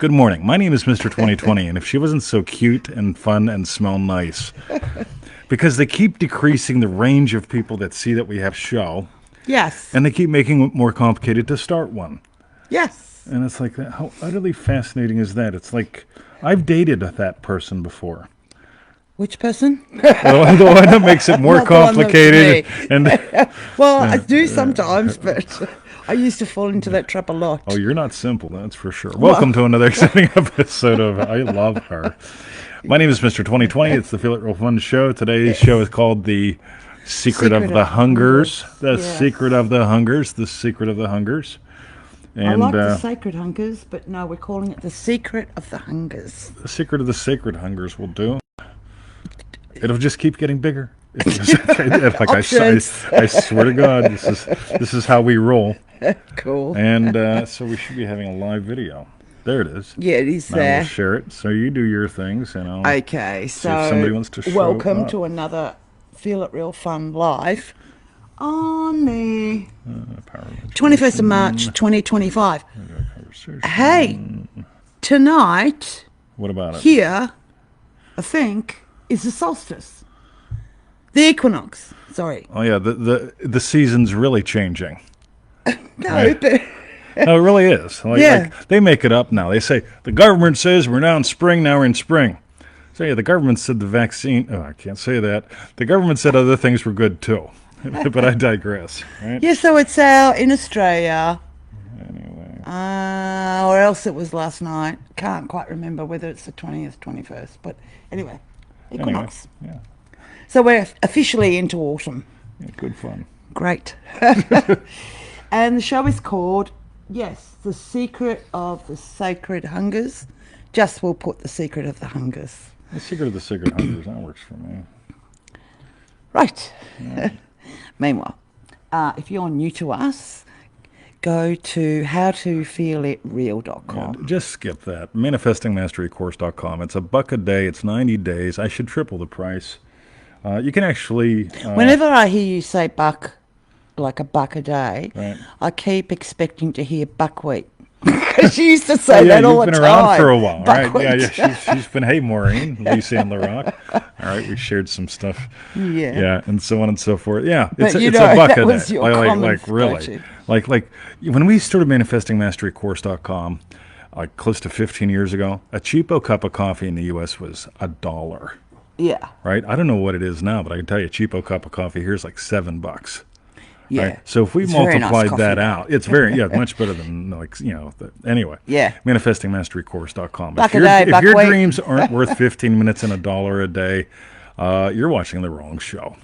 Good morning. My name is Mr. 2020, and if she wasn't so cute and fun and smell nice, because they keep decreasing the range of people that see that we have show, Yes. and they keep making it more complicated to start one. Yes. And it's like, how utterly fascinating is that? It's like, I've dated that person before. Which person? The one that makes it more Not the one that's complicated. me. And Well, I do sometimes, but I used to fall into that trap a lot. oh, you're not simple, that's for sure. Welcome to another exciting episode of I Love Her. My name is Mr. 2020. It's the Feel It Real Fun show. Today's show is called The Secret of the Hungers. The Secret of the Hungers. The Secret of the Hungers. And, I like the Sacred Hungers, but no, we're calling it the Secret of the Hungers. The Secret of the Sacred Hungers will do. It'll just keep getting bigger. Like I swear to God, this is how we roll. Cool. And so we should be having a live video. There it is. Yeah, it is now there. We'll share it. So you do your things, and I'll Okay, see if somebody wants to show welcome up. to another Feel It Real Fun live on the 21st of March 2025. Hey, tonight What about it? here, I think, is the solstice. The equinox, sorry. Oh yeah, the season's really changing. No, Right. but No, it really is. Like they make it up now. They say the government says we're now in spring. Now we're in spring. So yeah, the government said the vaccine. Oh, I can't say that. The government said other things were good too. But I digress. Right? yeah, so it's in Australia, Anyway, or else it was last night. Can't quite remember whether it's the 20th, 21st, but anyway, equinox. yeah, So we're officially into autumn. good fun. Great. And the show is called, yes, The Secret of the Sacred Hungers. Just we'll put The Secret of the Hungers. The Secret of the Sacred Hungers. That works for me. Right. Meanwhile, if you're new to us, go to howtofeelitreal.com. Yeah, just skip that. ManifestingMasteryCourse.com. It's $1 a day. It's 90 days. I should triple the price. You can actually... Whenever I hear you say buck, like $1 a day, Right. I keep expecting to hear buckwheat. Because she used to say that all the time. You've been around for a while, right? Buckwheat. Yeah. She's been, hey, Maureen, Lisa and LaRock. All right, we shared some stuff. Yeah, and so on and so forth. Yeah, it's But a you $1 know, a that day. was your common like really. go-to. Like when we started ManifestingMasteryCourse.com, like close to 15 years ago, a cheapo cup of coffee in the U.S. was $1. Yeah. Right? I don't know what it is now, but I can tell you a cheapo cup of coffee here is like $7. Yeah. Right? So if we It's very nice multiplied coffee, that though. out, it's very, much better than anyway. Yeah. ManifestingMasteryCourse.com. Buck If a day, if buck your weight. dreams aren't worth 15 minutes and $1 a day, you're watching the wrong show.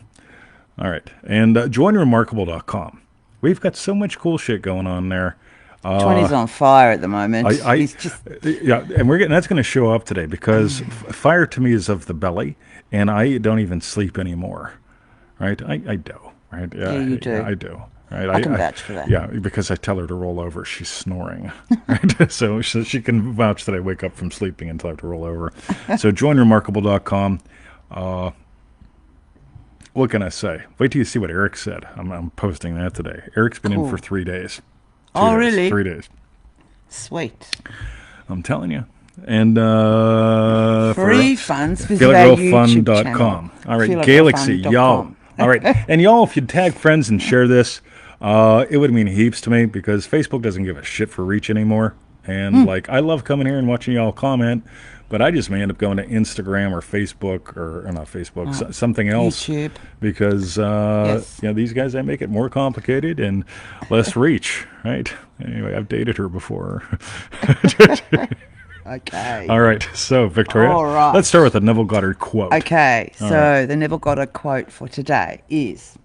All right. And joinremarkable.com. We've got so much cool shit going on there. 20's on fire at the moment. He's just And that's going to show up today because fire to me is of the belly, and I don't even sleep anymore. Right? I do. Right? Yeah, you do. I do. Right? I can vouch for that. Yeah, because I tell her to roll over. She's snoring. Right? so she can vouch that I wake up from sleeping and tell her to roll over. So joinremarkable.com. What can I say? Wait till you see what Eric said. I'm posting that today. Eric's been in for 3 days. Oh, really? 3 days. sweet. I'm telling you. And Free for funds visit our YouTube channel. All right, Galaxy, y'all. All right, and y'all, if you'd tag friends and share this, it would mean heaps to me because Facebook doesn't give a shit for reach anymore. And I love coming here and watching y'all comment, but I just may end up going to Instagram or Facebook or not Facebook, something else. YouTube. Because these guys, they make it more complicated and less reach, right? Anyway, I've dated her before. Okay. All right, so Victoria, All right. let's start with the Neville Goddard quote. Okay, so the Neville Goddard quote for today is,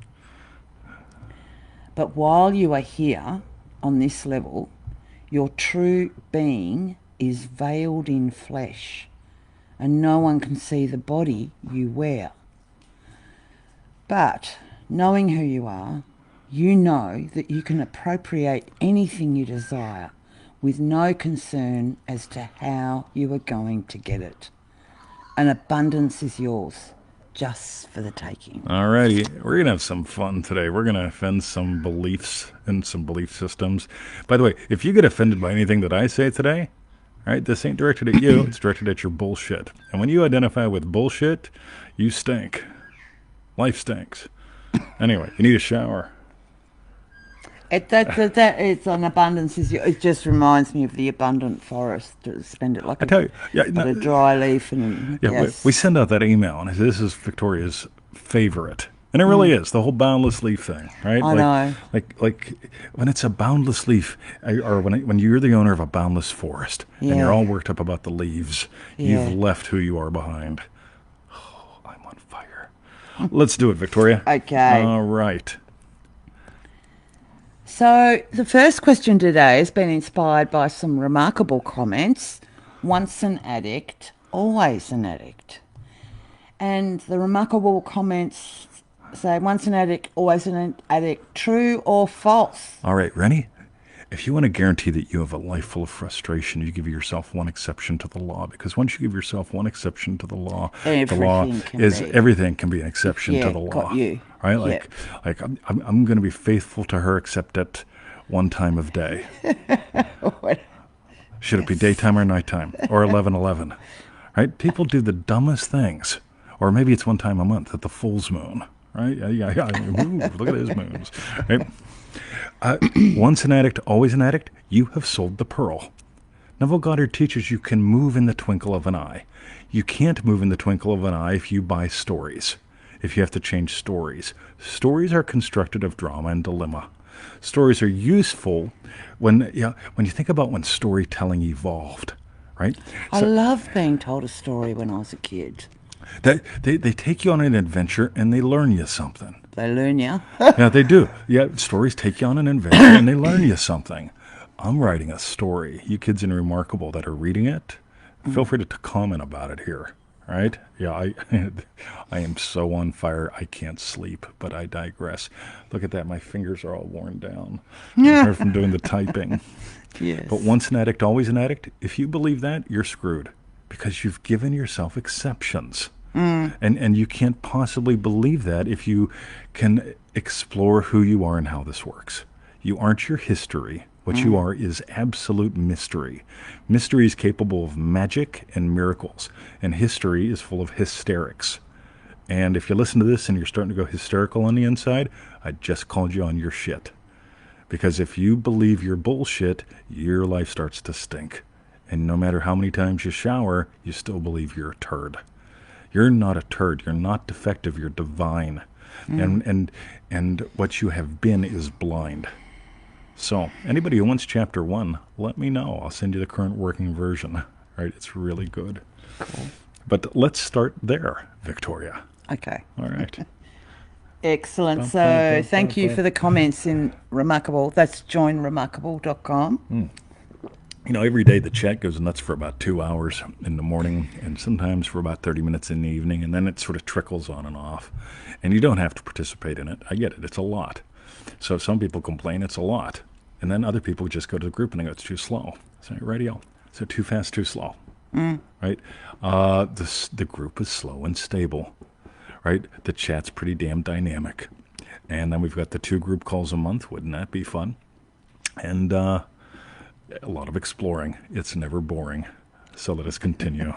"But while you are here on this level, your true being is veiled in flesh, and no one can see the body you wear. But knowing who you are, you know that you can appropriate anything you desire with no concern as to how you are going to get it. An abundance is yours, just for the taking." All righty, we're going to have some fun today. We're going to offend some beliefs and some belief systems. By the way, if you get offended by anything that I say today, Right? This ain't directed at you. It's directed at your bullshit. And when you identify with bullshit, you stink. Life stinks. Anyway, you need a shower. That it's an abundance. It just reminds me of the abundant forest. To spend it like I tell you, yeah, a dry leaf and yeah. yes. We send out that email, and this is Victoria's favorite, and it really is the whole boundless leaf thing, right? I know. Like when it's a boundless leaf, or when you're the owner of a boundless forest, and Yeah. you're all worked up about the leaves, Yeah. you've left who you are behind. Oh, I'm on fire. Let's do it, Victoria. Okay. All right. So the first question today has been inspired by some remarkable comments. Once an addict, always an addict. And the remarkable comments say, once an addict, always an addict. True or false? All right, Rennie. If you want to guarantee that you have a life full of frustration, you give yourself one exception to the law. Because once you give yourself one exception to the law everything can be an exception to the law. Got you. Right? Like I'm going to be faithful to her except at one time of day. Should it be daytime or nighttime or 11:11? Right? People do the dumbest things, or maybe it's one time a month at the full's moon. Right? Yeah. Ooh, look at those moons. Right? Once an addict, always an addict. You have sold the pearl. Neville Goddard teaches you can move in the twinkle of an eye. You can't move in the twinkle of an eye if you buy stories. If you have to change stories. Stories are constructed of drama and dilemma. Stories are useful when you think about when storytelling evolved, right? I love being told a story when I was a kid. They take you on an adventure and they learn you something. They learn you. Yeah, they do. Yeah, stories take you on an adventure and they learn you something. I'm writing a story. You kids in Remarkable that are reading it, feel free to comment about it here. Right? Yeah, I am so on fire. I can't sleep, but I digress. Look at that. My fingers are all worn down from doing the typing. Yes. But once an addict, always an addict. If you believe that, you're screwed because you've given yourself exceptions. And you can't possibly believe that if you can explore who you are and how this works. You aren't your history. What you are is absolute mystery. Mystery is capable of magic and miracles, and history is full of hysterics. And if you listen to this and you're starting to go hysterical on the inside, I just called you on your shit. Because if you believe your bullshit, your life starts to stink. And no matter how many times you shower, you still believe you're a turd. You're not a turd. You're not defective. You're divine. And what you have been is blind. So anybody who wants chapter 1, let me know. I'll send you the current working version. Right? It's really good. Cool. But let's start there, Victoria. Okay. All right. Excellent. So thank you for the comments in Remarkable. That's joinremarkable.com. You know, every day the chat goes nuts for about 2 hours in the morning and sometimes for about 30 minutes in the evening, and then it sort of trickles on and off. And you don't have to participate in it. I get it. It's a lot. So some people complain it's a lot. And then other people just go to the group and they go, it's too slow. So radio. So too fast, too slow. Right? The group is slow and stable. Right? The chat's pretty damn dynamic. And then we've got the 2 group calls a month. Wouldn't that be fun? And a lot of exploring. It's never boring. So let us continue.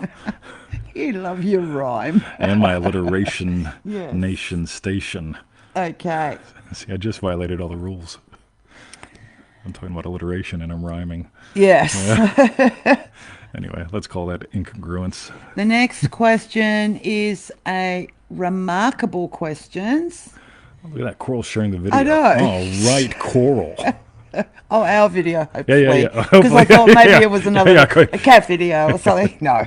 You love your rhyme. And my alliteration Yes. nation station. Okay. See, I just violated all the rules. I'm talking about alliteration and I'm rhyming. Yes. Anyway, let's call that incongruence. The next question is a remarkable questions. Look at that, Coral sharing the video. I know. Oh, right, Coral. Oh, our video, hopefully. Yeah. Because I Hopefully. thought maybe Yeah. it was another a cat video or something. No.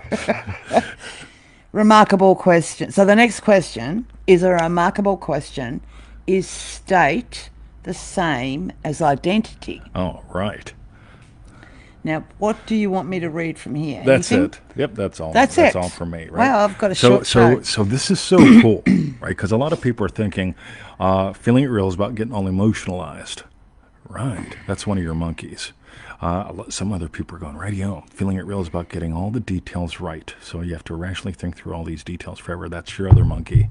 Remarkable question. So the next question is a remarkable question. Is state the same as identity? Oh, right. Now, what do you want me to read from here? That's Anything? it. Yep, that's all. That's That's it. all for me, right? Wow, I've got a short so note. so this is so cool, right? Because a lot of people are thinking, feeling it real is about getting all emotionalized. Right. That's one of your monkeys. Some other people are going, radio, feeling it real is about getting all the details right. So you have to rationally think through all these details forever. That's your other monkey.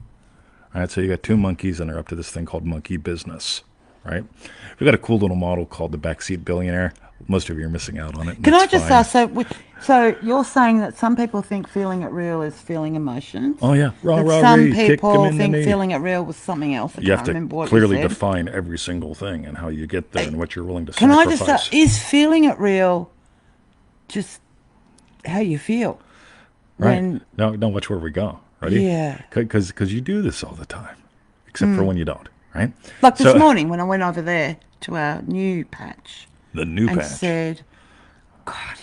All right, so you got 2 monkeys and they're up to this thing called monkey business, right? We've got a cool little model called the Backseat Billionaire. Most of you are missing out on it. Can I just ask, so So you're saying that some people think feeling it real is feeling emotions? Oh yeah, rah That rah some ree, kick him people in the think knee. feeling it real was something else. I You have can't to remember what you clearly said. define every single thing and how you get there and what you're willing to Can I just sacrifice. is feeling it real just how you feel? Right. When, Now, watch where we go. Ready? yeah. Because you do this all the time, except for when you don't. Right? Like this So morning when I went over there to our new patch the new and patch. said, God,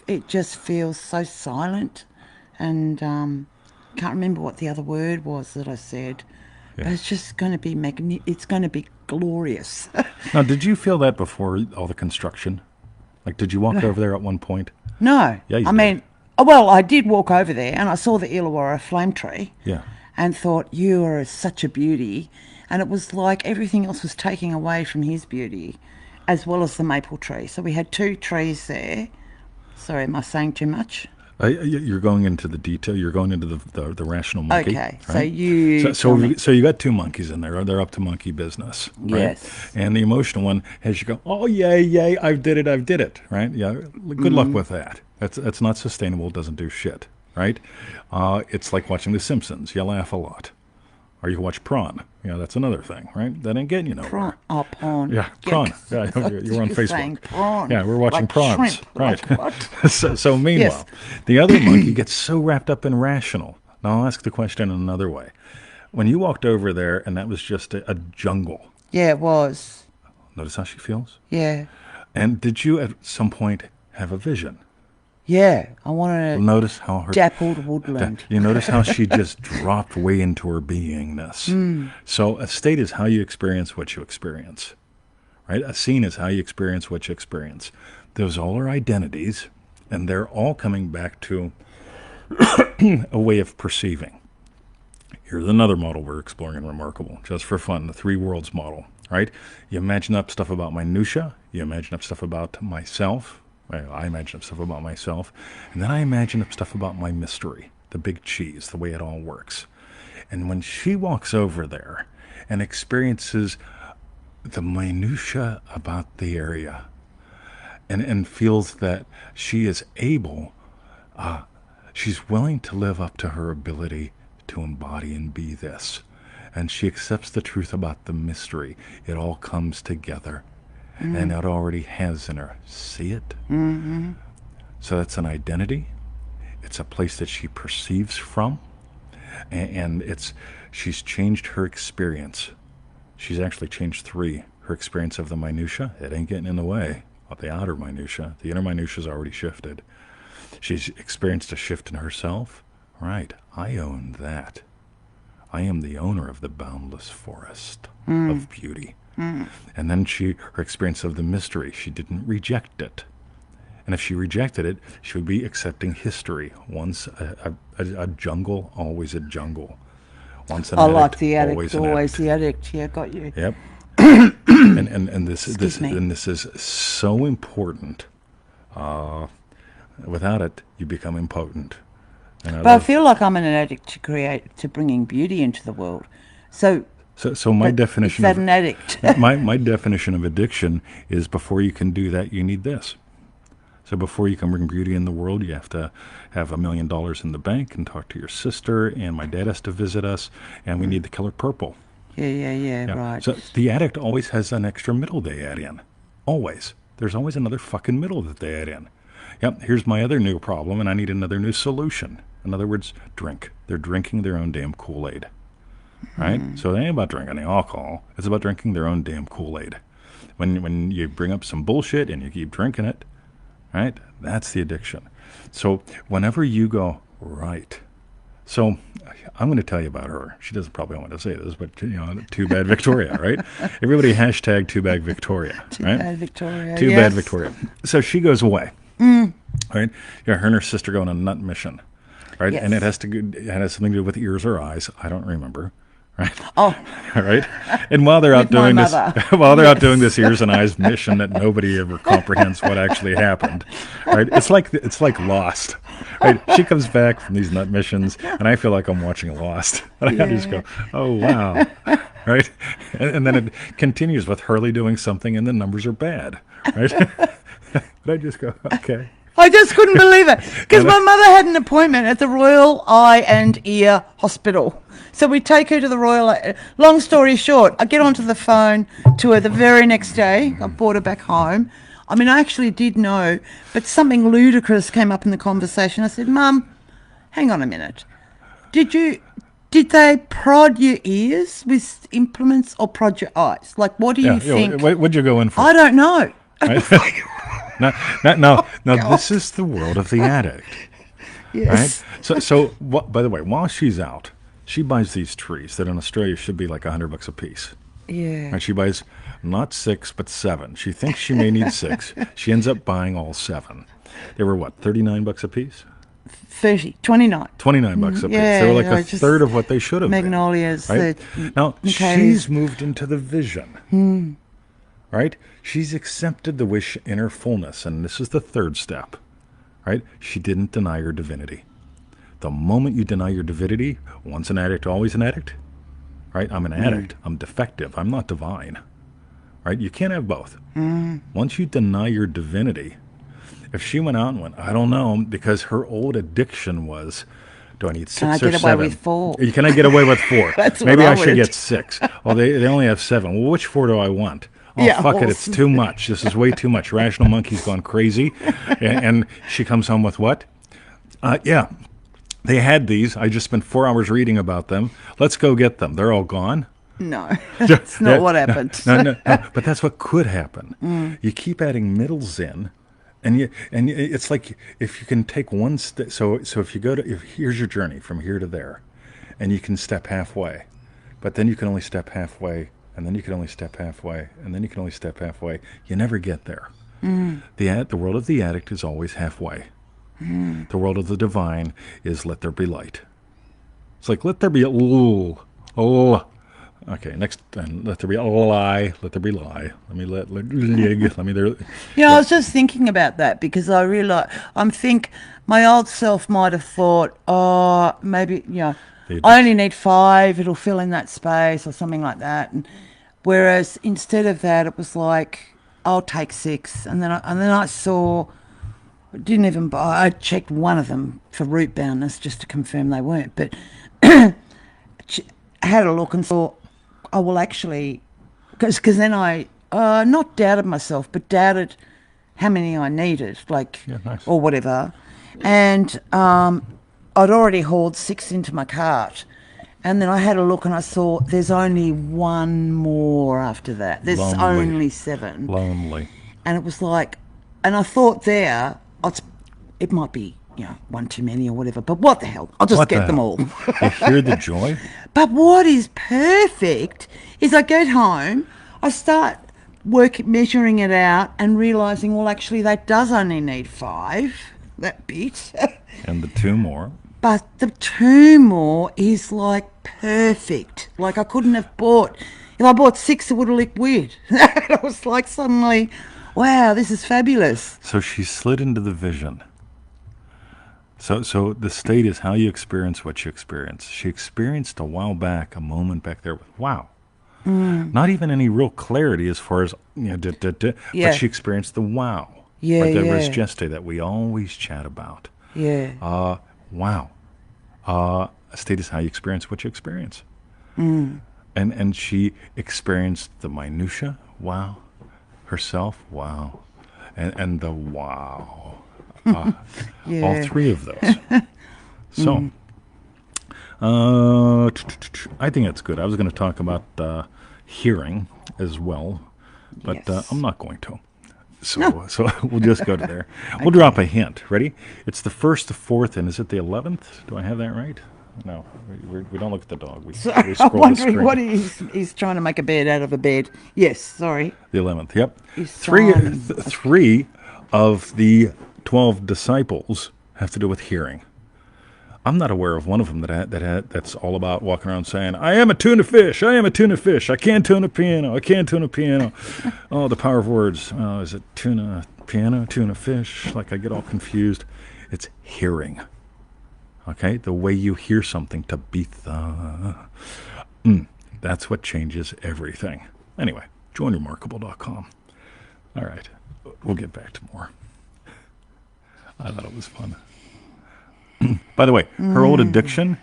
it just feels so silent. And can't remember what the other word was that I said. Yeah. But it's just going to be it's going to be glorious. Now, did you feel that before all the construction? Like, did you walk over there at one point? No. Yeah, you I did. mean, well, I did walk over there and I saw the Illawarra flame tree. Yeah. And thought, you are such a beauty. And it was like everything else was taking away from his beauty, as well as the maple tree. So we had two trees there. Sorry, am I saying too much? You're going into the detail. You're going into the rational monkey. Okay, so right? you so tell me. so you got two monkeys in there. They're up to monkey business. Right? Yes. And the emotional one has you go, oh yay, I did it. Right? Yeah. Good luck with that. That's not sustainable. Doesn't do shit. Right? It's like watching The Simpsons. You laugh a lot. Or you watch Prawn. That's another thing, right? That ain't getting you nowhere. Prawn. Oh, prawn. Yeah, prawn. Yeah, you're on Facebook. Saying prawn. Yeah, we're watching Like prawns. shrimp. Right. Like what? So meanwhile, the other monkey gets so wrapped up in rational. Now I'll ask the question in another way. When you walked over there and that was just a jungle, Yeah, it was. notice how she feels? Yeah. And did you at some point have a vision? Yeah. I wanted a Notice how her dappled woodland. you notice how she just dropped way into her beingness. So a state is how you experience what you experience. Right? A scene is how you experience what you experience. Those all are identities, and they're all coming back to a way of perceiving. Here's another model we're exploring in Remarkable, just for fun, the three worlds model. Right? You imagine up stuff about minutia. You imagine up stuff about myself. I imagine up stuff about myself. And then I imagine up stuff about my mystery, the big cheese, the way it all works. And when she walks over there and experiences the minutia about the area and feels that she is able, she's willing to live up to her ability to embody and be this. And she accepts the truth about the mystery. It all comes together. And it already has in her. See it? Mm-hmm. So that's an identity. It's a place that she perceives from. And she's changed her experience. She's actually changed three. Her experience of the minutia, it ain't getting in the way of the outer minutia. The inner minutia's already shifted. She's experienced a shift in herself. Right, I own that. I am the owner of the boundless forest of beauty. And then her experience of the mystery, she didn't reject it. And if she rejected it, she would be accepting history. Once a jungle, always a jungle. Once an addict, Like the addict, always the addict. Yeah, got you. Yep. and this is so important. Without it, you become impotent. But I feel like I'm an addict to bringing beauty into the world. So my definition is that an addict? my definition of addiction is before you can do that, you need this. So before you can bring beauty in the world, you have to have $1 million in the bank and talk to your sister, and my dad has to visit us, and we need the color purple. Yeah, right. So the addict always has an extra middle they add in. Always. There's always another fucking middle that they add in. Yep, here's my other new problem, and I need another new solution. In other words, drink. They're drinking their own damn Kool-Aid. Right? So it ain't about drinking the alcohol. It's about drinking their own damn Kool-Aid. When you bring up some bullshit and you keep drinking it, right? That's the addiction. So whenever you go, right. So I'm going to tell you about her. She doesn't probably want to say this, but too bad Victoria, right? Everybody hashtag too bad Victoria, Too right? bad Victoria. Too yes. bad Victoria. So she goes away, right? Her and her sister go on a nut mission, right? Yes. And it has something to do with ears or eyes. I don't remember. Right. Oh, right. And while they're out With my doing this, mother. while they're out doing this ears and eyes mission that nobody ever comprehends what actually happened, right? It's like Lost, right? She comes back from these nut missions, and I feel like I'm watching Lost, and I just go, oh wow, right? And then it continues with Hurley doing something, and the numbers are bad, right? But I just go, okay. I just couldn't believe it because my mother had an appointment at the Royal Eye and Ear Hospital. So we take her to the Royal. Long story short, I get onto the phone to her the very next day. I brought her back home. I mean, I actually did know, but something ludicrous came up in the conversation. I said, "Mum, hang on a minute. Did they prod your ears with implements or prod your eyes? Like, what do you think?" What'd you go in for? I don't know. No, this is the world of the addict. Yes. Right? So by the way, while she's out, she buys these trees that in Australia should be like $100 a piece. Yeah. And she buys not 6, but 7. She thinks she may need 6. She ends up buying all 7. They were what, $39 a piece? 29. $29 a piece. Yeah, They were like a third of what they should have Magnolias. been. Right? Now, she's moved into the vision. Right? She's accepted the wish in her fullness, and this is the third step. Right? She didn't deny her divinity. The moment you deny your divinity, once an addict, always an addict. Right? I'm an addict. I'm defective. I'm not divine. Right? You can't have both. Once you deny your divinity, if she went out and went, I don't know, because her old addiction was, do I need 6 or 7? Can I get away with 4? Can I get away with 4? That's Maybe what I should would. get 6. Oh, they only have 7. Well, which 4 do I want? Oh, Yeah, fuck it, well, it's too much. This is way too much. Rational monkey's gone crazy. And she comes home with what? Yeah, they had these. I just spent 4 hours reading about them. Let's go get them. They're all gone. No, that's not what happened. No, but that's what could happen. You keep adding middles in, and it's like if you can take one step. So if you go to, here's your journey from here to there, and you can step halfway, but then you can only step halfway, and then you can only step halfway, and then you can only step halfway. You never get there. The world of the addict is always halfway. The world of the divine is let there be light. It's like let there be okay, next, let there be a lie. Let there be lie. Let me there. I was just thinking about that because I realised, my old self might have thought, oh, maybe, I only need 5, it'll fill in that space or something like that. And whereas instead of that, it was like, I'll take 6. And then I saw, didn't even buy, I checked one of them for root boundness just to confirm they weren't. But I had a look and saw, oh, well, actually, because then I not doubted myself, but doubted how many I needed, nice. or whatever. And I'd already hauled 6 into my cart. And then I had a look and I saw there's only 1 more after that. There's only 7. Lonely. And it was like, and I thought there, it might be, 1 too many or whatever, but what the hell? I'll just get them all. You hear the joy? But what is perfect is I get home, I start measuring it out and realising, well, actually, that does only need 5, that bit. And the 2 more. But the 2 more is like perfect. Like I couldn't have bought, if I bought 6, it would have looked weird. I was like suddenly, wow, this is fabulous. So she slid into the vision. So the state is how you experience what you experience. She experienced a while back, a moment back there with wow. Not even any real clarity as far as, but she experienced the wow. Yeah, Right, that res geste that we always chat about. Yeah. Wow. A state is how you experience what you experience. And she experienced the minutia, wow. Herself, wow. And the wow. All 3 of those. So, I think that's good. I was going to talk about hearing as well, but Yes. I'm not going to. So we'll just go to there. We'll drop a hint. Ready? It's the 1st, the 4th, and is it the 11th? Do I have that right? No, we don't look at the dog. We scroll I'm the wondering screen. what he's trying to make a bed out of a bed. Yes, sorry. The 11th, yep. He's 3 of the 12 disciples have to do with hearing. I'm not aware of one of them that's all about walking around saying, I am a tuna fish, I am a tuna fish, I can tune a piano, I can tune a piano. Oh, the power of words. Is it tuna piano, tuna fish? Like I get all confused. It's hearing. Okay? The way you hear something, tabitha. That's what changes everything. Anyway, joinremarkable.com. All right. We'll get back to more. I thought it was fun. By the way, her old addiction,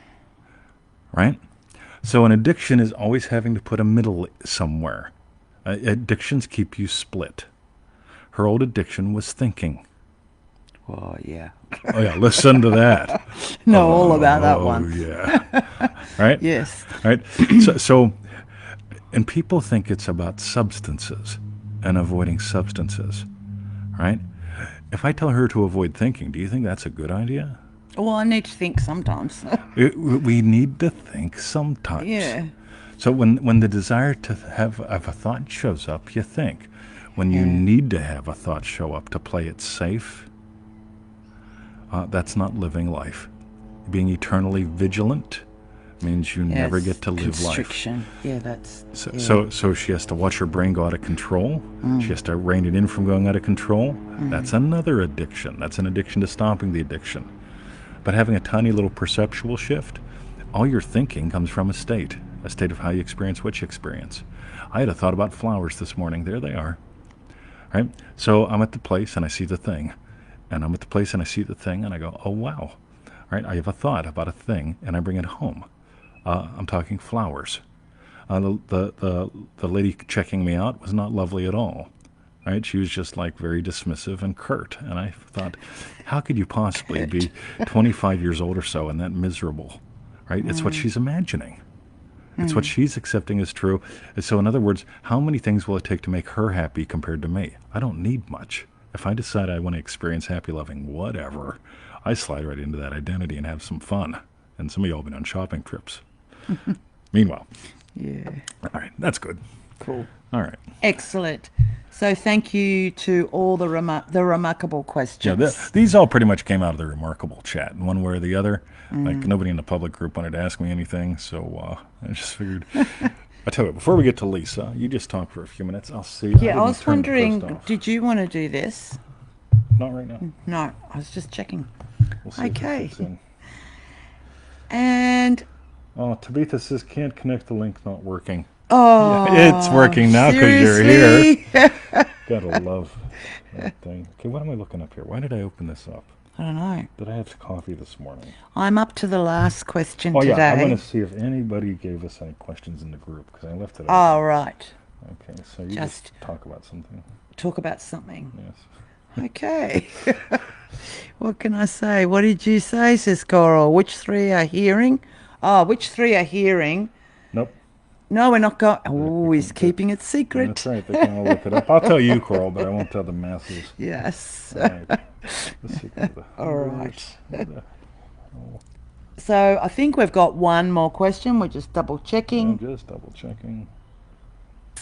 right? So an addiction is always having to put a middle somewhere. Addictions keep you split. Her old addiction was thinking. Oh, yeah. Oh, yeah, listen to that. Know all about that Oh, one. yeah. Right? Yes. Right? And people think it's about substances and avoiding substances, right? If I tell her to avoid thinking, do you think that's a good idea? Well, I need to think sometimes. We need to think sometimes. Yeah. So when the desire to have a thought shows up, you think. When you need to have a thought show up to play it safe, that's not living life. Being eternally vigilant means you never get to live constriction. life. Yeah, that's... So she has to watch her brain go out of control. She has to rein it in from going out of control. That's another addiction. That's an addiction to stopping the addiction. But having a tiny little perceptual shift, all your thinking comes from a state of how you experience what you experience. I had a thought about flowers this morning. There they are. Right? So I'm at the place and I see the thing. And I'm at the place and I see the thing and I go, oh, wow. Right? I have a thought about a thing and I bring it home. I'm talking flowers. The lady checking me out was not lovely at all. Right? She was just like very dismissive and curt. And I thought, how could you possibly be 25 years old or so and that miserable? Right? It's what she's imagining. It's what she's accepting as true. And so in other words, how many things will it take to make her happy compared to me? I don't need much. If I decide I want to experience happy, loving, whatever, I slide right into that identity and have some fun. And some of y'all have been on shopping trips. Meanwhile. Yeah. All right. That's good. Cool. All right. Excellent. So thank you to all the remarkable questions. Yeah, these all pretty much came out of the remarkable chat in one way or the other. Like nobody in the public group wanted to ask me anything, so I just figured. I tell you what, before we get to Lisa, you just talk for a few minutes. I'll see. Yeah, I was wondering, did you want to do this? Not right now. No, I was just checking. We'll see if it Okay. fits in. And Tabitha says can't connect the link, not working. oh, Yeah, it's working now because you're here. seriously? Gotta love that thing. Okay, what am I looking up here? Why did I open this up? I don't know. Did I have coffee this morning? I'm up to the last question Oh today. yeah, I want to see if anybody gave us any questions in the group because I left it. Oh, open. right. Okay, so you just talk about something. Talk about something. Yes. Okay. What can I say? What did you say, says Coral? Which three are hearing? Oh, which three are hearing? Nope. No, we're not going. Oh, he's keeping it secret. That's right. They can all look it up. I'll tell you, Coral, but I won't tell the masses. Yes. All right. The secret of the All right. Oh, So I think we've got one more question. We're just double I'm checking. just double checking.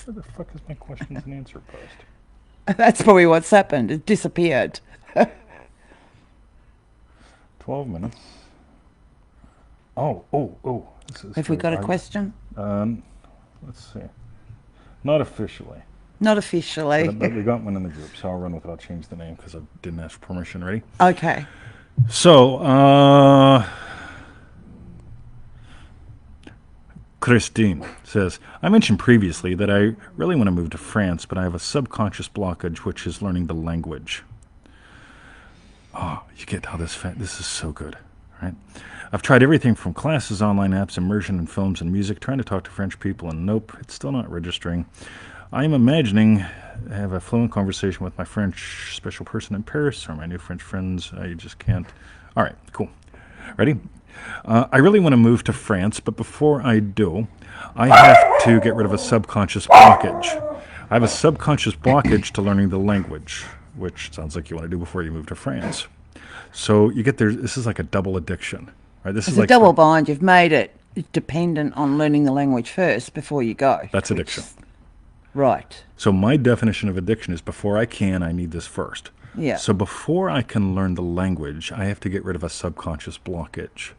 Where the fuck is my questions and answer post? That's probably what's happened. It disappeared. 12 minutes. Oh. Have we got a question? Let's see. Not officially. Not officially. But we got one in the group, so I'll run with it. I'll change the name because I didn't ask for permission. Ready? Okay. So, Christine says, I mentioned previously that I really want to move to France, but I have a subconscious blockage, which is learning the language. Oh, you get how this is so good, right? I've tried everything from classes, online apps, immersion in films and music, trying to talk to French people, and nope, it's still not registering. I am imagining I have a fluent conversation with my French special person in Paris or my new French friends. I just can't. All right, cool. Ready? I really want to move to France, but before I do, I have to get rid of a subconscious blockage. I have a subconscious blockage to learning the language, which sounds like you want to do before you move to France. So you get there. This is like a double addiction, right? This It's is a like double bind. You've made it dependent on learning the language first before you go. That's addiction. Right. So my definition of addiction is before I can, I need this first. Yeah. So before I can learn the language, I have to get rid of a subconscious blockage.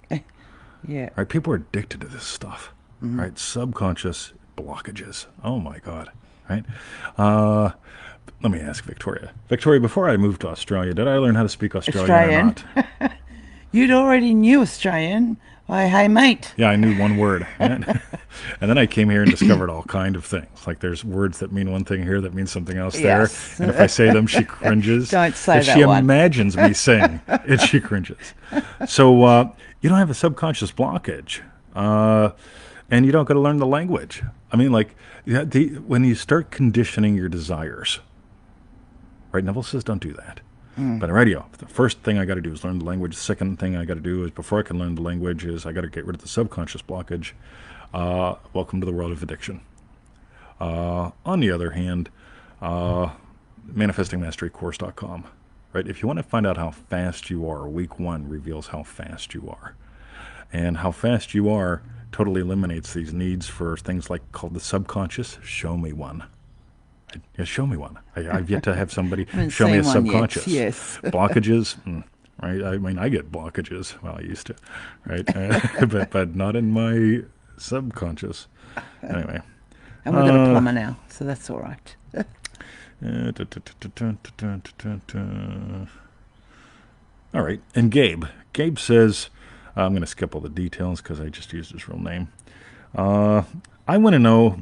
Yeah. Right? People are addicted to this stuff. Right? Subconscious blockages. Oh my God. Right? Let me ask Victoria. Victoria, before I moved to Australia, did I learn how to speak Australian or not? You'd already knew Australian. Hey, mate. Yeah, I knew one word. And then I came here and discovered all kind of things. Like there's words that mean one thing here that means something else there. Yes. And if I say them, she cringes. Don't say if that she one. imagines me saying it, she cringes. So you don't have a subconscious blockage. And you don't got to learn the language. I mean, like, when you start conditioning your desires, right? Neville says don't do that. But radio, the first thing I got to do is learn the language. The second thing I got to do is, before I can learn the language, is I got to get rid of the subconscious blockage. Welcome to the world of addiction. On the other hand, manifestingmasterycourse.com, right? If you want to find out how fast you are, week 1 reveals how fast you are. And how fast you are totally eliminates these needs for things like called the subconscious. Show me one. Yeah, show me one. I've yet to have somebody show me a subconscious. Yes. Blockages, right? I mean, I get blockages. Well, I used to, right? but not in my subconscious. Anyway. And we've got a plumber now, so that's all right. All right. And Gabe says, I'm going to skip all the details because I just used his real name. I want to know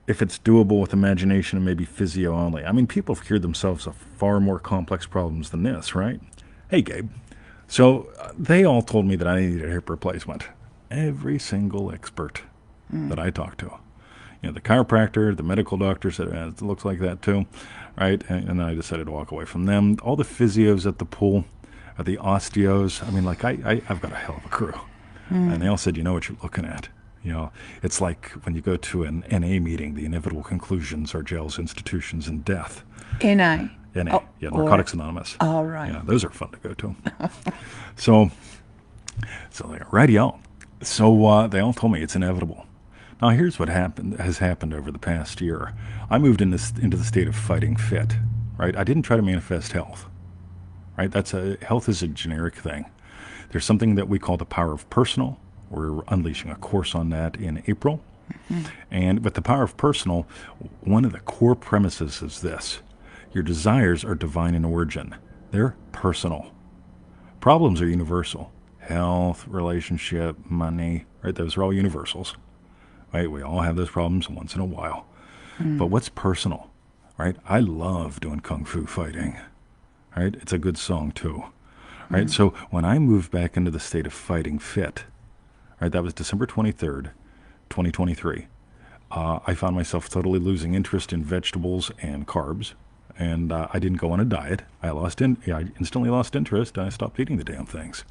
if it's doable with imagination and maybe physio only. I mean, people have cured themselves of far more complex problems than this, right? Hey, Gabe. So they all told me that I needed a hip replacement. Every single expert that I talked to. You know, the chiropractor, the medical doctor said it looks like that too, right? And I decided to walk away from them. All the physios at the pool, the osteos. I mean, like I've got a hell of a crew. And they all said, you know what you're looking at. You know, it's like when you go to an NA meeting, the inevitable conclusions are jails, institutions, and death. NA. NA, yeah, Narcotics Anonymous. Oh, right. Yeah, those are fun to go to. So radio. So they all told me it's inevitable. Now here's what has happened over the past year. I moved into the state of fighting fit, right? I didn't try to manifest health, right? Health is a generic thing. There's something that we call the power of personal. We're unleashing a course on that in April. And with the power of personal, one of the core premises is this. Your desires are divine in origin. They're personal. Problems are universal. Health, relationship, money, right? Those are all universals, right? We all have those problems once in a while. But what's personal, right? I love doing kung fu fighting, right? It's a good song too, right? So when I moved back into the state of fighting fit, right, that was December 23rd, 2023. I found myself totally losing interest in vegetables and carbs, and I didn't go on a diet. I instantly lost interest, and I stopped eating the damn things.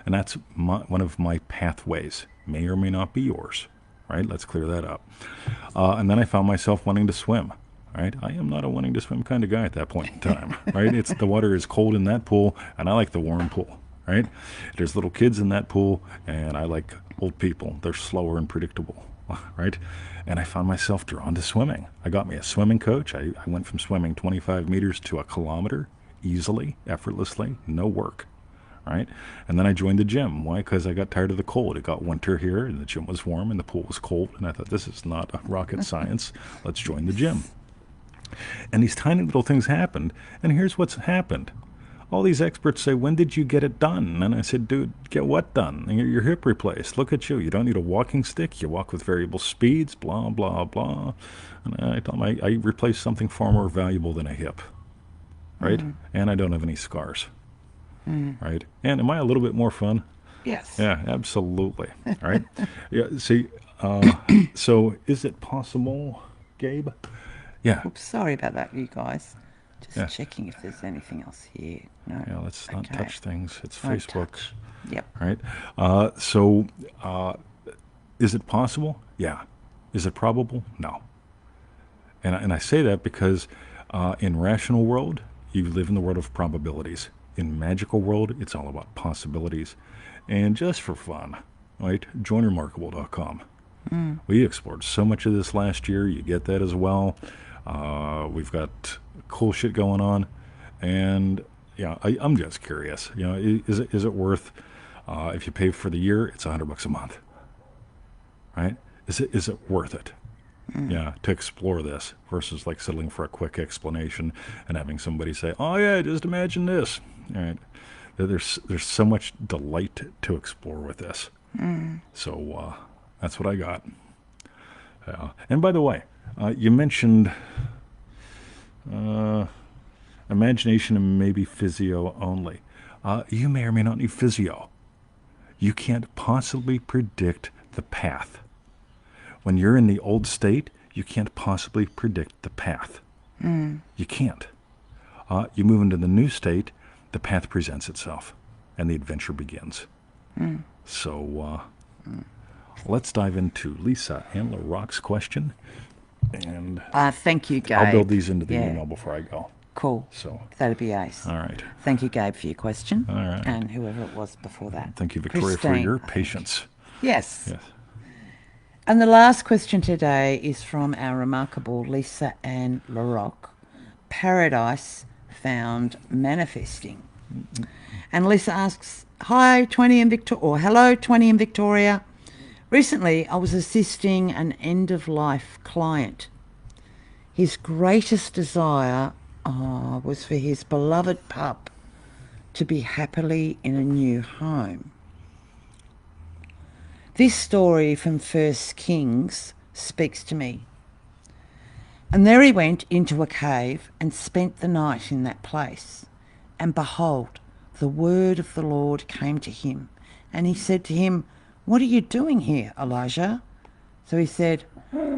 And that's one of my pathways. May or may not be yours, right? Let's clear that up. And then I found myself wanting to swim, right? I am not a wanting to swim kind of guy at that point in time, right? The water is cold in that pool, and I like the warm pool, right? There's little kids in that pool, and I like old people. They're slower and predictable, right? And I found myself drawn to swimming. I got me a swimming coach. I went from swimming 25 meters to a kilometer easily, effortlessly, no work, right? And then I joined the gym. Why? Because I got tired of the cold. It got winter here, and the gym was warm, and the pool was cold. And I thought, this is not rocket science. Let's join the gym. And these tiny little things happened. And here's what's happened. All these experts say, when did you get it done? And I said, dude, get what done? And your hip replaced. Look at you. You don't need a walking stick. You walk with variable speeds, blah, blah, blah. And I told them I replaced something far more valuable than a hip, right? And I don't have any scars, right? And am I a little bit more fun? Yes. Yeah, absolutely, right? Yeah. See, so is it possible, Gabe? Yeah. Oops, sorry about that, you guys. Just Yeah. checking if there's anything else here. No. Yeah, let's not Okay. touch things. It's Won't Facebook. touch. Yep. Right? Is it possible? Yeah. Is it probable? No. And I say that because in rational world, you live in the world of probabilities. In magical world, it's all about possibilities. And just for fun, right? Join remarkable.com. We explored so much of this last year. You get that as well. We've got cool shit going on. And yeah, I'm just curious. You know, is it worth, if you pay for the year, it's $100 a month, right? Is it worth it? Yeah, to explore this versus like settling for a quick explanation and having somebody say, oh yeah, just imagine this. All right. there's so much delight to explore with this. So that's what I got. And by the way, you mentioned imagination and maybe physio only. You may or may not need physio. You can't possibly predict the path. When you're in the old state, you can't possibly predict the path. You can't. You move into the new state, the path presents itself, and the adventure begins. So let's dive into Lisa and LaRock's question. And thank you, Gabe. I'll build these into the email before I go. Cool. So that'd be ace. all right. Thank you, Gabe, for your question. All right. And whoever it was before that. Thank you, Victoria, for Christine, your patience. Yes. Yes. And the last question today is from our remarkable Lisa Ann LaRock. Paradise found manifesting. And Lisa asks, hi, 20 and Victoria, or hello, 20 and Victoria. Recently, I was assisting an end-of-life client. His greatest desire was for his beloved pup to be happily in a new home. This story from 1 Kings speaks to me. And there he went into a cave and spent the night in that place. And behold, the word of the Lord came to him. And he said to him, what are you doing here, Elijah? So he said,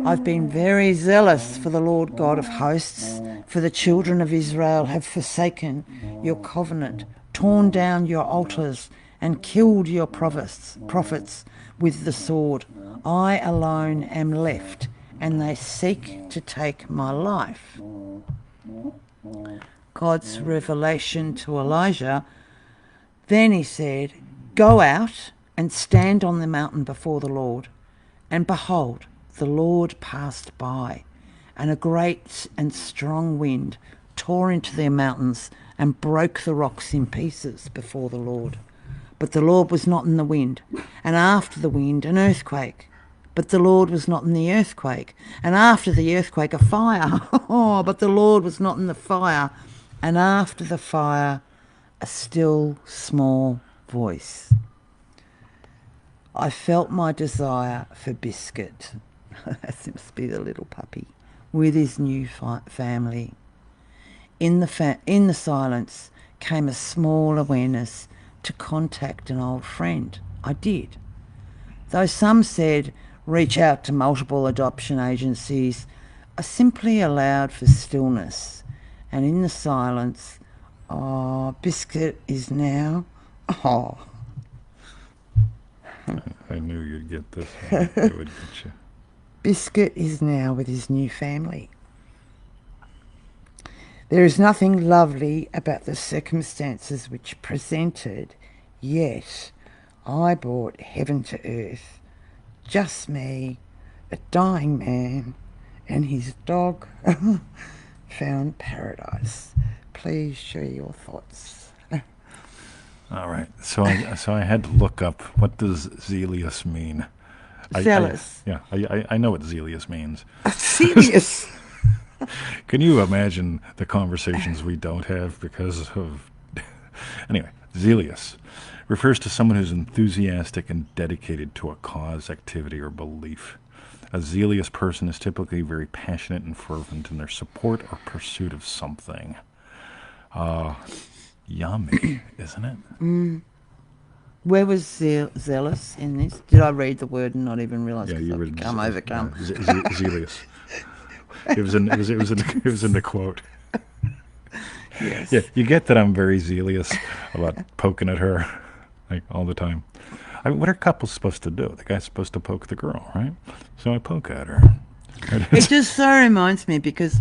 I've been very zealous for the Lord God of hosts, for the children of Israel have forsaken your covenant, torn down your altars, and killed your prophets with the sword. I alone am left, and they seek to take my life. God's revelation to Elijah. Then he said, go out and stand on the mountain before the Lord. And behold, the Lord passed by, and a great and strong wind tore into the mountains and broke the rocks in pieces before the Lord. But the Lord was not in the wind, and after the wind an earthquake. But the Lord was not in the earthquake, and after the earthquake a fire. But the Lord was not in the fire, and after the fire a still small voice. I felt my desire for Biskit, that must be the little puppy, with his new family. In the silence came a small awareness to contact an old friend. I did. Though some said reach out to multiple adoption agencies, I simply allowed for stillness. And in the silence, Biskit is now... I knew you'd get this one. It would get you. Biskit is now with his new family. There is nothing lovely about the circumstances which presented, yet I brought heaven to earth. Just me, a dying man, and his dog found paradise. Please share your thoughts. All right. So I had to look up, what does zealous mean? Zealous. I know what zealous means. Zealous. Can you imagine the conversations we don't have because of... Anyway, zealous refers to someone who's enthusiastic and dedicated to a cause, activity, or belief. A zealous person is typically very passionate and fervent in their support or pursuit of something. Yummy, isn't it? Where was zealous in this? Did I read the word and not even realise? Yeah, you read overcome. Zealous. It was in the quote. Yes. Yeah, you get that I'm very zealous about poking at her, like all the time. I mean, what are couples supposed to do? The guy's supposed to poke the girl, right? So I poke at her. It just so reminds me because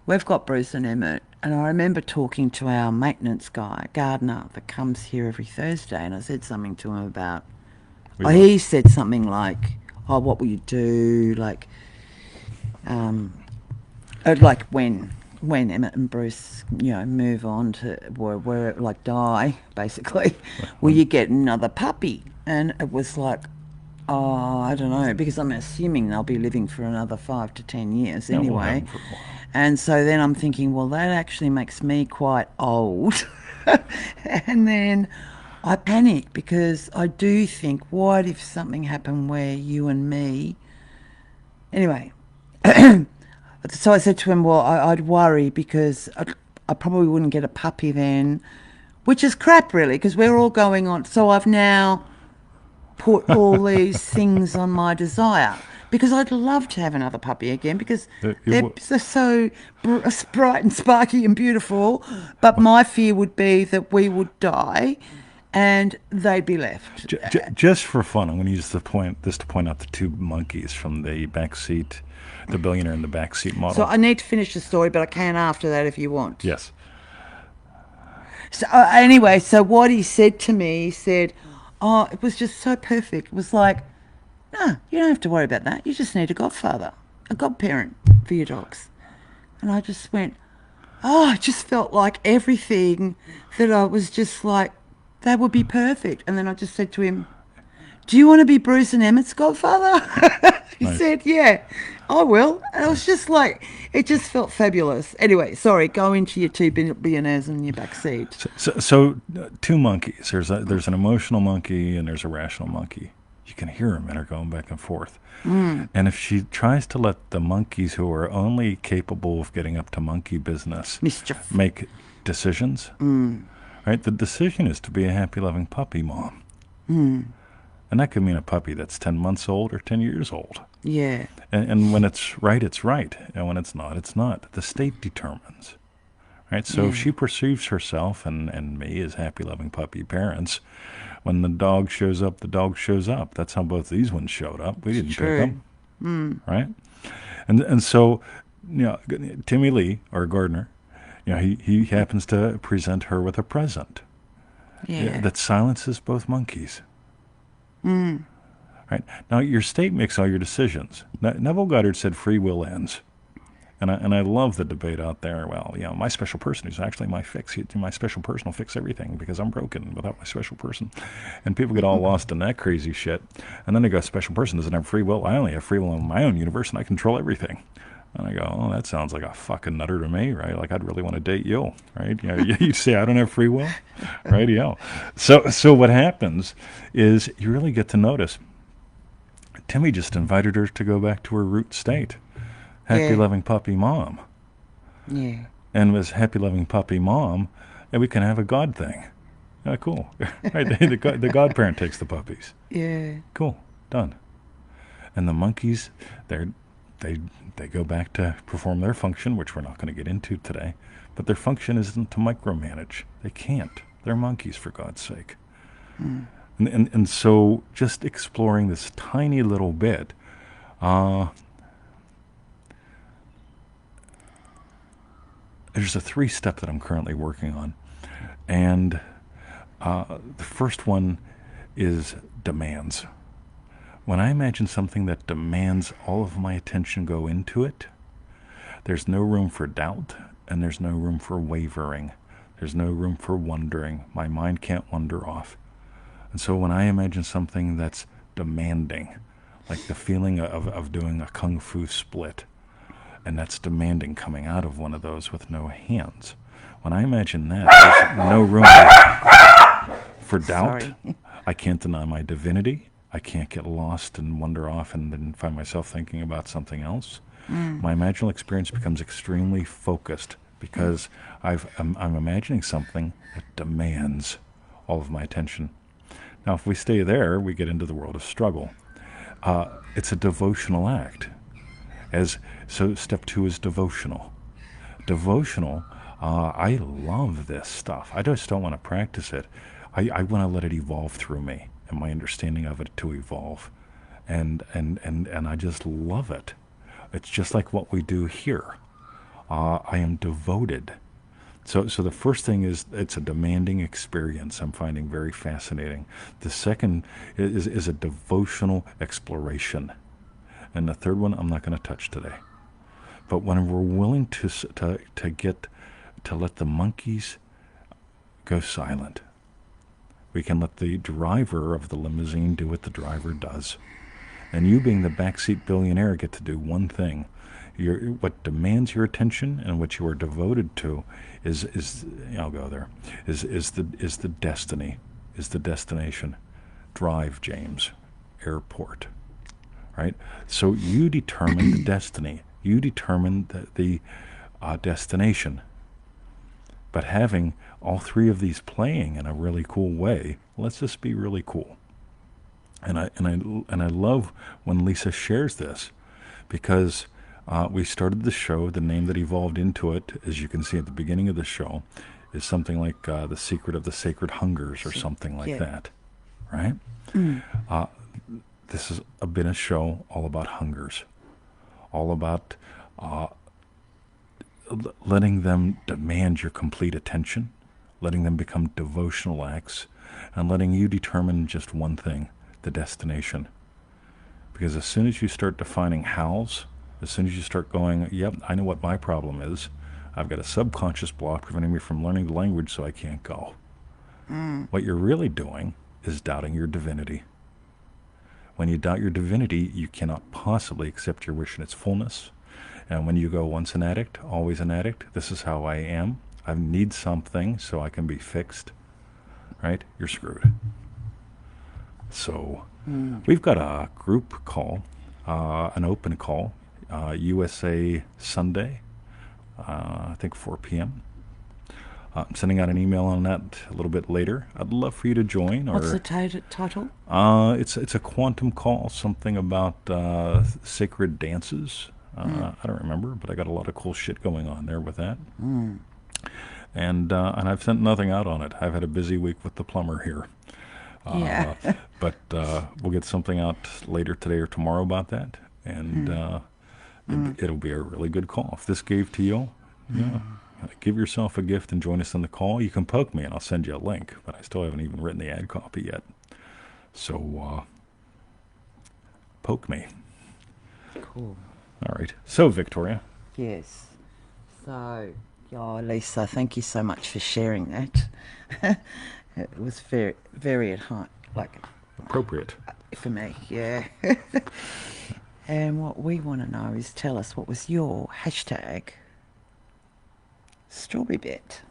we've got Bruce and Emmett, and I remember talking to our maintenance guy, gardener, that comes here every Thursday, and I said something to him about... he said something like, what will you do? Like when Emmett and Bruce, move on to where like die, basically, will you get another puppy? And it was like, I don't know, because I'm assuming they'll be living for another 5 to 10 years anyway. We'll have them for a while. And so then I'm thinking, well, that actually makes me quite old. And then I panicked because I do think, what if something happened where you and me. Anyway, so I said to him, well, I'd worry because I probably wouldn't get a puppy then, which is crap, really, because we're all going on. So I've now put all these things on my desire because I'd love to have another puppy again because they're so bright and sparky and beautiful. But my fear would be that we would die and they'd be left. Just for fun, I'm going to use this to point out the two monkeys from the back seat, the billionaire in the back seat model. So I need to finish the story, but I can after that if you want. Yes. So anyway, so what he said to me, he said, oh, it was just so perfect. It was like, no, you don't have to worry about that. You just need a godfather, a godparent for your dogs. And I just went, oh, it just felt like everything that I was just like, that would be perfect. And then I just said to him, do you want to be Bruce and Emmett's godfather? He said, yeah, I will. And I was just like, it just felt fabulous. Anyway, sorry, go into your two billionaires in your back seat. So two monkeys. There's an emotional monkey and there's a rational monkey. You can hear them and they're going back and forth. And if she tries to let the monkeys who are only capable of getting up to monkey business Mischief. make decisions, right? The decision is to be a happy, loving puppy mom. And that could mean a puppy that's 10 months old or 10 years old. Yeah. And when it's right, it's right. And when it's not, it's not. The state determines. Right? So if she perceives herself and me as happy, loving puppy parents, when the dog shows up, the dog shows up. That's how both these ones showed up. We didn't pick them. Right? And so, Timmy Lee, our gardener, he happens to present her with a present that silences both monkeys. Right. Now, your state makes all your decisions. Neville Goddard said free will ends. And I love the debate out there. Well, my special person is actually my fix. My special person will fix everything because I'm broken without my special person. And people get all lost in that crazy shit. And then they go, special person doesn't have free will. I only have free will in my own universe and I control everything. And I go, oh, that sounds like a fucking nutter to me, right? Like I'd really want to date you, right? You say I don't have free will, right? Yeah. So what happens is you really get to notice. Timmy just invited her to go back to her root state, happy, loving puppy mom. Yeah. And with happy, loving puppy mom, and we can have a God thing. Yeah, cool. Right? The godparent takes the puppies. Yeah. Cool. Done. And the monkeys, they go back to perform their function, which we're not going to get into today. But their function isn't to micromanage. They can't. They're monkeys, for God's sake. And so just exploring this tiny little bit, there's a 3-step that I'm currently working on. And the first one is demands. When I imagine something that demands all of my attention go into it, there's no room for doubt and there's no room for wavering. There's no room for wondering. My mind can't wander off. And so when I imagine something that's demanding, like the feeling of doing a kung fu split, and that's demanding coming out of one of those with no hands, when I imagine that, there's no room for doubt. Sorry. I can't deny my divinity. I can't get lost and wander off and then find myself thinking about something else. My imaginal experience becomes extremely focused because I'm imagining something that demands all of my attention. Now, if we stay there, we get into the world of struggle. It's a devotional act. So step 2 is devotional. Devotional, I love this stuff. I just don't want to practice it. I want to let it evolve through me and my understanding of it to evolve. And I just love it. It's just like what we do here. I am devoted. So the first thing is it's a demanding experience I'm finding very fascinating. The second is a devotional exploration. And the third one I'm not going to touch today. But when we're willing to let the monkeys go silent, we can let the driver of the limousine do what the driver does. And you being the backseat billionaire get to do one thing, what demands your attention and what you are devoted to is I'll go there, is the destiny, is the destination. Drive, James. Airport. Right? So you determine the destiny. You determine the destination. But having all three of these playing in a really cool way lets us be really cool. And I love when Lisa shares this, because we started the show. The name that evolved into it, as you can see at the beginning of the show, is something like The Secret of the Sacred Hungers or something like that. Right? This has been a show all about hungers, all about letting them demand your complete attention, letting them become devotional acts, and letting you determine just one thing, the destination. Because as soon as you start defining hows, as soon as you start going, yep, I know what my problem is. I've got a subconscious block preventing me from learning the language, so I can't go. What you're really doing is doubting your divinity. When you doubt your divinity, you cannot possibly accept your wish in its fullness. And when you go, once an addict, always an addict, this is how I am, I need something so I can be fixed, right? You're screwed. So we've got a group call, an open call, USA Sunday, I think 4 p.m. I'm sending out an email on that a little bit later. I'd love for you to join. What's the title? It's a quantum call, something about sacred dances. I don't remember, but I got a lot of cool shit going on there with that. And I've sent nothing out on it. I've had a busy week with the plumber here. But we'll get something out later today or tomorrow about that. And it'll be a really good call. If this gave to you, give yourself a gift and join us on the call. You can poke me and I'll send you a link, but I still haven't even written the ad copy yet. So poke me. Cool. All right. So, Victoria. Yes. So, Lisa, thank you so much for sharing that. It was very, very at heart, Appropriate. For me, yeah. And what we want to know is, tell us, what was your hashtag strawberry bet?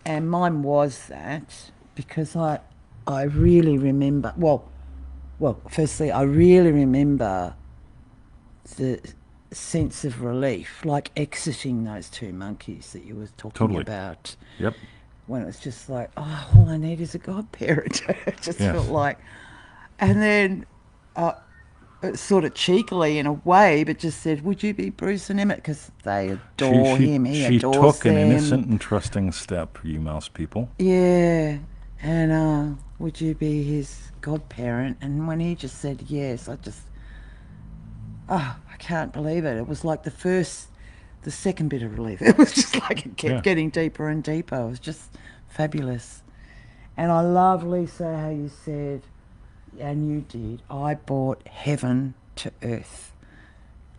And mine was that because I really remember, well, firstly, I really remember the sense of relief, like exiting those two monkeys that you were talking about. Yep. When it was just like, oh, all I need is a godparent. It just felt like. And then sort of cheekily in a way, but just said, would you be Bruce and Emmett? Because they adore him. He adores took an them. innocent and trusting step, you mouse people. Yeah. And would you be his godparent? And when he just said yes, I can't believe it. It was like the second bit of relief. It was just like it kept getting deeper and deeper. It was just fabulous. And I love, Lisa, how you said, and you did, I brought heaven to earth.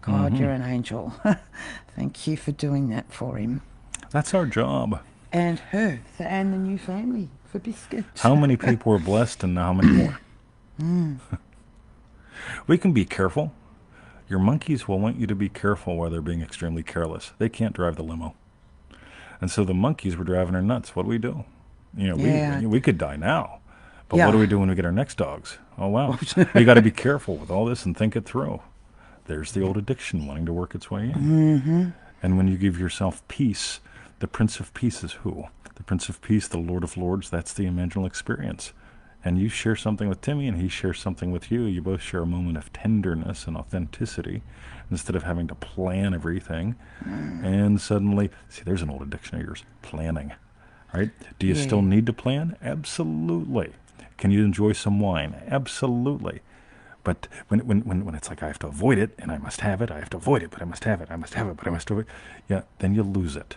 God, you're an angel. Thank you for doing that for him. That's our job. And her, and the new family for Biskit. How many people were blessed and how many more? We can be careful. Your monkeys will want you to be careful while they're being extremely careless. They can't drive the limo. And so the monkeys were driving her nuts. What do we do? We could die now. But what do we do when we get our next dogs? Oh, wow. We got to be careful with all this and think it through. There's the old addiction wanting to work its way in. And when you give yourself peace, the Prince of Peace is who? The Prince of Peace, the Lord of Lords, that's the imaginal experience. And you share something with Timmy and he shares something with you. You both share a moment of tenderness and authenticity instead of having to plan everything. And suddenly, see, there's an old addiction of yours, planning, right? Do you still need to plan? Absolutely. Can you enjoy some wine? Absolutely. But when it's like, I have to avoid it and I must have it, I have to avoid it, but I must have it, I must have it, but I must avoid it. Then you lose it.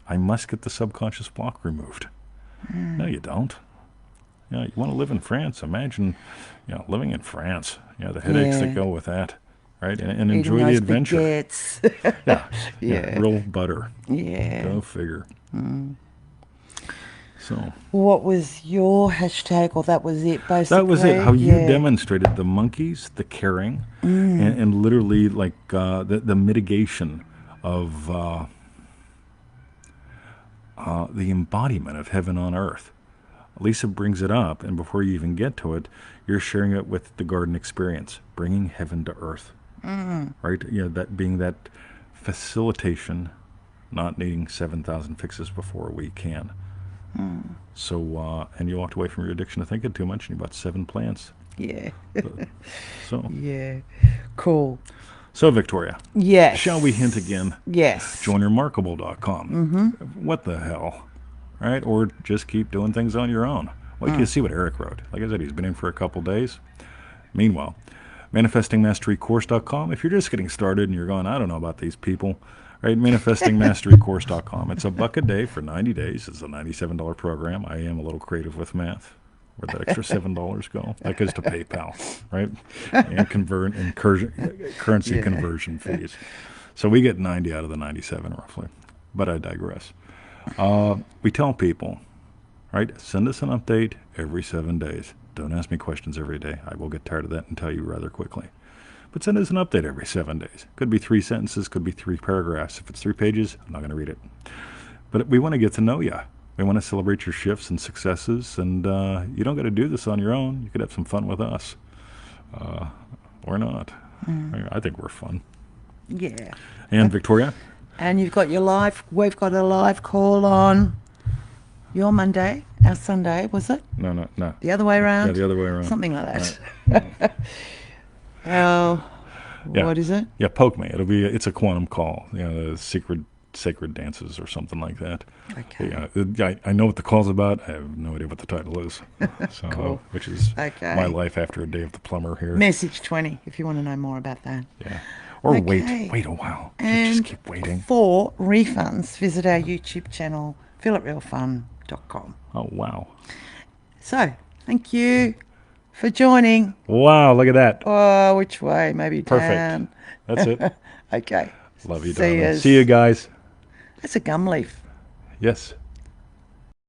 I must get the subconscious block removed. No, you don't. You want to live in France. Imagine, living in France. The headaches that go with that, right? And enjoy the adventure. Yeah. Real butter. Yeah. Go figure. So What was your hashtag? Or that was it, basically? that was it. How you Yeah. demonstrated the monkeys, the caring, and literally like the mitigation of the embodiment of heaven on earth. Lisa brings it up, and before you even get to it, you're sharing it with the garden experience, bringing heaven to earth. Right? You know, that being that facilitation, not needing 7,000 fixes before we can. So, and you walked away from your addiction to thinking too much, and you bought 7 plants. Yeah. So, Yeah. Cool. so Victoria, Yes. shall we hint again? Yes. JoinRemarkable.com. What the hell? Right? Or just keep doing things on your own. Wait till you see what Eric wrote. Like I said, he's been in for a couple days. Meanwhile, manifestingmasterycourse.com. If you're just getting started and you're going, I don't know about these people, right? Manifestingmasterycourse.com. It's $1 a day for 90 days. It's a $97 program. I am a little creative with math. Where'd that extra $7 go? That goes to PayPal, right? And currency conversion fees. So we get 90 out of the 97 roughly. But I digress. We tell people, right? Send us an update every 7 days. Don't ask me questions every day. I will get tired of that and tell you rather quickly. But send us an update every 7 days. Could be 3 sentences, could be 3 paragraphs. If it's 3 pages, I'm not going to read it. But we want to get to know you. We want to celebrate your shifts and successes, and you don't got to do this on your own. You could have some fun with us. Or not. I think we're fun. Yeah. And Victoria? And we've got a live call on your Monday, our Sunday, was it? No. The other way around? Yeah, the other way around. Something like that. Yeah. What is it? Yeah, poke me. It's a quantum call. You know, the sacred dances or something like that. Okay. Yeah, I know what the call's about. I have no idea what the title is. So, Cool. Which is Okay. my life after a day of the plumber here. Message 20 if you want to know more about that. Yeah. Or Okay. wait a while. And Just keep waiting. for refunds, visit our YouTube channel, feelitrealfun.com. Oh, wow. So, thank you for joining. Wow, look at that. Oh, which way? Maybe Perfect. down. That's it. Okay. Love you, See darling. yous. See you guys. That's a gum leaf. Yes.